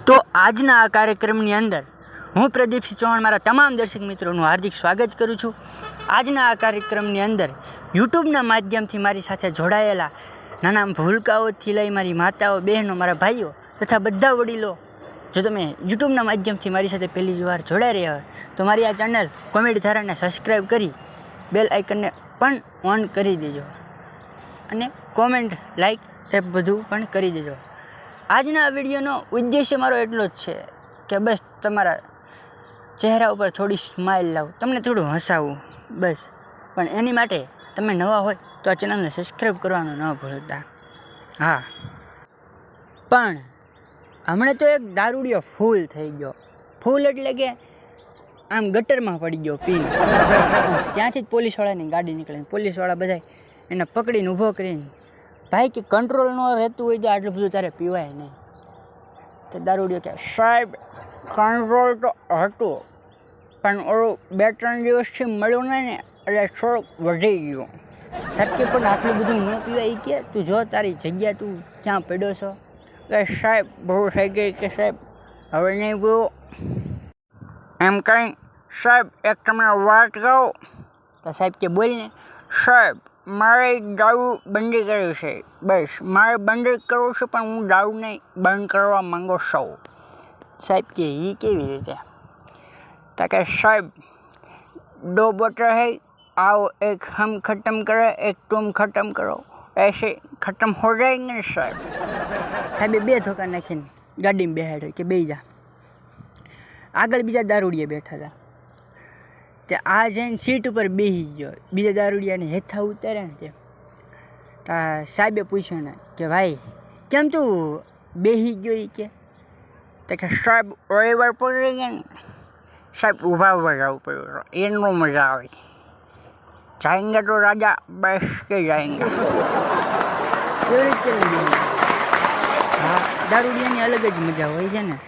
તો આજના આ કાર્યક્રમની અંદર હું પ્રદીપસિંહ ચૌહાણ મારા તમામ દર્શક મિત્રોનું હાર્દિક સ્વાગત કરું છું. આજના આ કાર્યક્રમની અંદર યુટ્યુબના માધ્યમથી મારી સાથે જોડાયેલા નાના ભૂલકાઓથી લઈ મારી માતાઓ, બહેનો, મારા ભાઈઓ તથા બધા વડીલો, જો તમે યુટ્યુબના માધ્યમથી મારી સાથે પહેલી જ વાર જોડાઈ રહ્યા હોય તો મારી આ ચેનલ કોમેડી ધારાને સબસ્ક્રાઈબ કરી બેલ આઇકનને પણ ઓન કરી દેજો અને કોમેન્ટ, લાઈક એ બધું પણ કરી દેજો. આજના વિડીયોનો ઉદ્દેશ્ય મારો એટલો જ છે કે બસ તમારા ચહેરા ઉપર થોડી સ્માઇલ લાવું, તમને થોડું હસાવું બસ. પણ એની માટે તમે નવા હોય તો આ ચેનલને સબસ્ક્રાઈબ કરવાનું ન ભૂલતા. હા, પણ હમણાં તો એક દારૂડિયો ફૂલ થઈ ગયો. ફૂલ એટલે કે આમ ગટરમાં પડી ગયો પીને. ત્યાંથી જ પોલીસવાળાની ગાડી નીકળે. પોલીસવાળા બધા એને પકડીને ઊભો કરીને, ભાઈ કે કંટ્રોલ ન રહેતું હોય તો આટલું બધું તારે પીવાય નહીં. તો દારૂડિયો કે સાહેબ કંટ્રોલ તો હતું પણ ઓલું 2-3 દિવસથી મળ્યું નહીં ને એટલે થોડુંક વધી ગયું. સાહેબ કે પણ આટલું બધું ન પીવાય. એ કે તું જો તારી જગ્યા તું ક્યાં પડ્યો છો? કે સાહેબ બહુ થઈ ગઈ કે સાહેબ હવે નહીં પીવું એમ કંઈ. સાહેબ એક તમને વાત કહું? તો સાહેબ કે બોલ ને. સાહેબ મારે દારૂ બંધ કરવી છે, બસ મારે બંધ કરવું છે પણ હું દારૂને બંધ કરવા માંગુ છું. સાહેબ કે એ કેવી રીતે? તો કે સાહેબ 2 बोतल है, आओ एक हम ख़त्म करें एक तुम ख़त्म करो, ऐसे ख़त्म हो जाएंगे ને સાહેબ. સાહેબે 2 ધોકા નાખીને ગાડીમાં બેહાડ્યો કે બેસી જા. આગળ બીજા દારૂડિયા બેઠા હતા. તે આ જઈને સીટ ઉપર બેસી ગયો. બીજા દારૂડિયાને હેઠા ઉતાર્યા ને તે સાહેબે પૂછ્યું ને કે ભાઈ કેમ તું બેસી ગયો? એ કે સાહેબ ઓલી પડી ગયા ને સાહેબ ઊભા ઊભા જવું પડ્યું, એનો મજા આવે. જાएंगे તો રાજા બેસ કે જાएंगे. હા, દારૂડિયાની અલગ જ મજા હોય છે ને.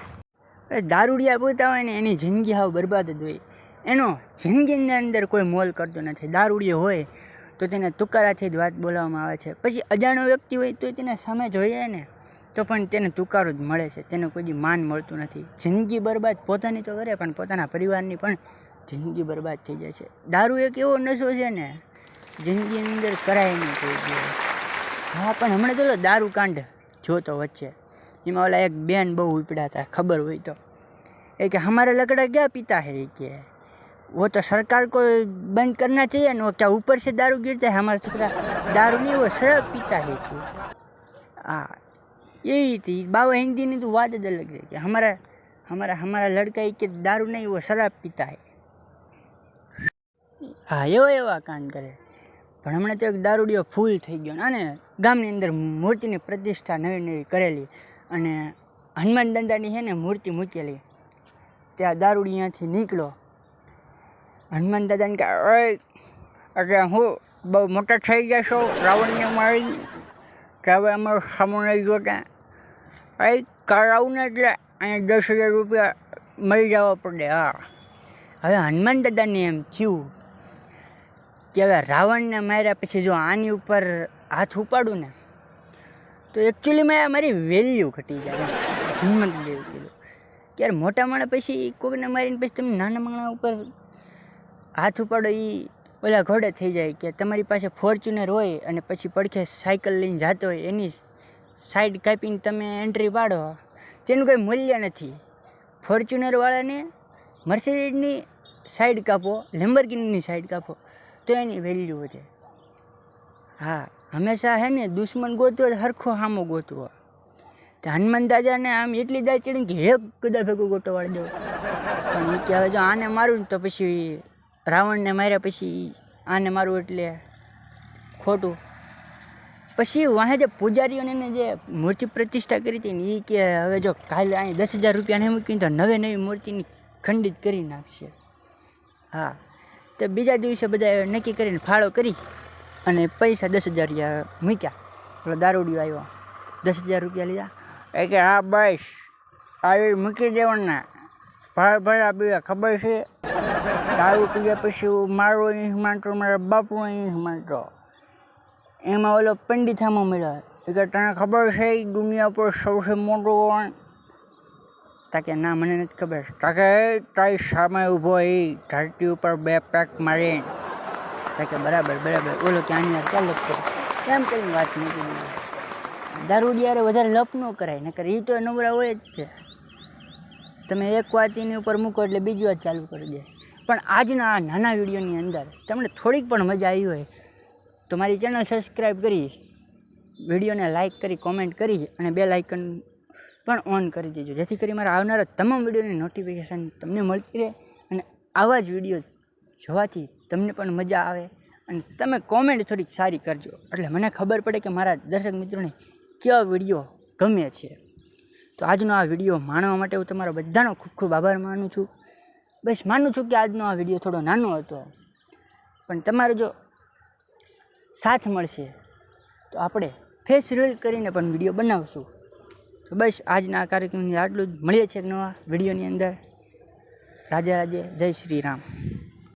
દારૂડિયા પૂછતા હોય ને એની જિંદગી હાવ બરબાદ જ હોય. એનો જિંદગીની અંદર કોઈ મોલ કરતો નથી. દારૂડિયો હોય તો તેને તુકારાથી જ વાત બોલાવવામાં આવે છે. પછી અજાણ્યો વ્યક્તિ હોય તો તેને સામે જોઈએ ને તો પણ તેને તુકારો જ મળે છે, તેને કોઈ માન મળતું નથી. જિંદગી બરબાદ પોતાની તો કરે પણ પોતાના પરિવારની પણ જિંદગી બરબાદ થઈ જાય છે. દારૂ એક એવો નશો છે ને જિંદગીની અંદર કરાય નહીં કોઈ દિવસ. હા, પણ હમણાં તો દારૂ કાંડ જોતો વચ્ચે એમાં ઓલા એક બેન બહુ ઉપડ્યા હતા, ખબર હોય તો. એ કે हमारे लकड़ा क्या पीता है? कि वो तो सरकार को बंद करना चाहिए ना, क्या ऊपर से दारू गिरता है? हमारा छोकरा दारू नहीं वो शराब पीता है. हाँ, यही थी बाबा हिंदी तो बात જ અલગ છે કે हमारा लड़का કે दारू नहीं वो शराब पीता है. હા, એવા કાંડ કરે. પણ હમણાં તો એક દારૂડિયો ફૂલ થઈ ગયો. અને ગામની અંદર મૂર્તિની પ્રતિષ્ઠા નવી કરેલી અને હનુમાન દાદાની છે ને મૂર્તિ મૂકેલી. ત્યાં દારૂડી અહીંયાથી નીકળો. હનુમાન દાદાને કહે એટલે હું બહુ મોટા થઈ ગયા છો રાવણને મારી કે હવે અમારો સામો નહીં જોતા? કરાવું ને એટલે અહીંયા 10,000 રૂપિયા મળી જવા પડે. હા, હવે હનુમાન દાદાને એમ થયું કે હવે રાવણને માર્યા પછી જો આની ઉપર હાથ ઉપાડું ને તો એકચ્યુઅલીમાં મારી વેલ્યુ ઘટી જાય. હનુમાન દાદાએ એવું કીધું કે યાર મોટા માણસ પછી કોઈને મારીને પછી તમે નાના માણસ ઉપર હાથ ઉપાડો એ ઓલા ઘોડે થઈ જાય. કે તમારી પાસે ફોર્ચ્યુનર હોય અને પછી પડખે સાયકલ લઈને જતો હોય એની સાઈડ કાપીને તમે એન્ટ્રી પાડો તેનું કંઈ મૂલ્ય નથી. ફોર્ચ્યુનરવાળાને મર્સિડીઝની સાઈડ કાપો, લેમ્બોર્ગિનીની સાઈડ કાપો તો એની વેલ્યુ વધે. હા, હંમેશા હે ને દુશ્મન ગોતવો સરખો સામો ગોતવો. તો હનુમાન દાદાને આમ એટલી દાય ચડીને કે એક કદા ભેગું ગોટો વાળી દો. પણ એ કે હવે જો આને મારું ને તો પછી રાવણને માર્યા પછી આને મારું એટલે ખોટું. પછી વાહે જે પૂજારીઓને જે મૂર્તિ પ્રતિષ્ઠા કરી હતી ને એ કે હવે જો કાલે અહીં 10,000 રૂપિયાને મૂકીને તો નવી મૂર્તિની ખંડિત કરી નાખશે. હા, તો બીજા દિવસે બધા નક્કી કરીને ફાળો કરી અને પૈસા 10,000 મૂક્યા. પેલો દારૂડિયો આવ્યો, 10,000 રૂપિયા લીધા. એ કે હા બસ આવી મૂકી દેવાના, ભરા પીવા ખબર છે? દારૂ પીયા પછી મારો અહીં માનતો, મારા બાપુ અહીં માનતો. એમાં ઓલો પંડિતામાં મળ્યો. એ કે તને ખબર છે દુનિયા પર સૌથી મોટો તાકે ના મને નથી ખબર, તાકે તારી સામે ઊભો એ ધરતી ઉપર 2 પેક મારીને, તાકે બરાબર ઓલો કે આની યાર ચાલ કરો એમ કરીને વાત મૂકી દીધી. દારૂડિયારે વધારે લપ ન કરાય, નકર એ તો નવરા હોય જ છે. તમે એક વાત એની ઉપર મૂકો એટલે બીજી વાત ચાલુ કરી દે. પણ આજના આ નાના વિડીયોની અંદર તમને થોડીક પણ મજા આવી હોય તો મારી ચેનલ સબસ્ક્રાઈબ કરી, વિડીયોને લાઇક કરી, કોમેન્ટ કરી અને બેલ આઇકન પણ ઓન કરી દેજો, જેથી કરી મારા આવનારા તમામ વિડીયોની નોટિફિકેશન તમને મળતી રહે અને આવા જ વિડીયો જોવાથી તમને પણ મજા આવે અને તમે કોમેન્ટ થોડીક સારી કરજો, એટલે મને ખબર પડે કે મારા દર્શક મિત્રોને કેવા વિડીયો ગમે છે. તો આજનો આ વિડીયો માણવા માટે હું તમારો બધાનો ખૂબ ખૂબ આભાર માનું છું. બસ માનું છું કે આજનો આ વિડીયો થોડો નાનો હતો, પણ તમારો જો સાથ મળશે તો આપણે ફેસ રીલ કરીને પણ વિડીયો બનાવશું. તો બસ આજના આ કાર્યક્રમની આટલું જ. મળીએ છીએ એક નવા વિડીયોની અંદર. રાધે રાધે, જય શ્રી રામ.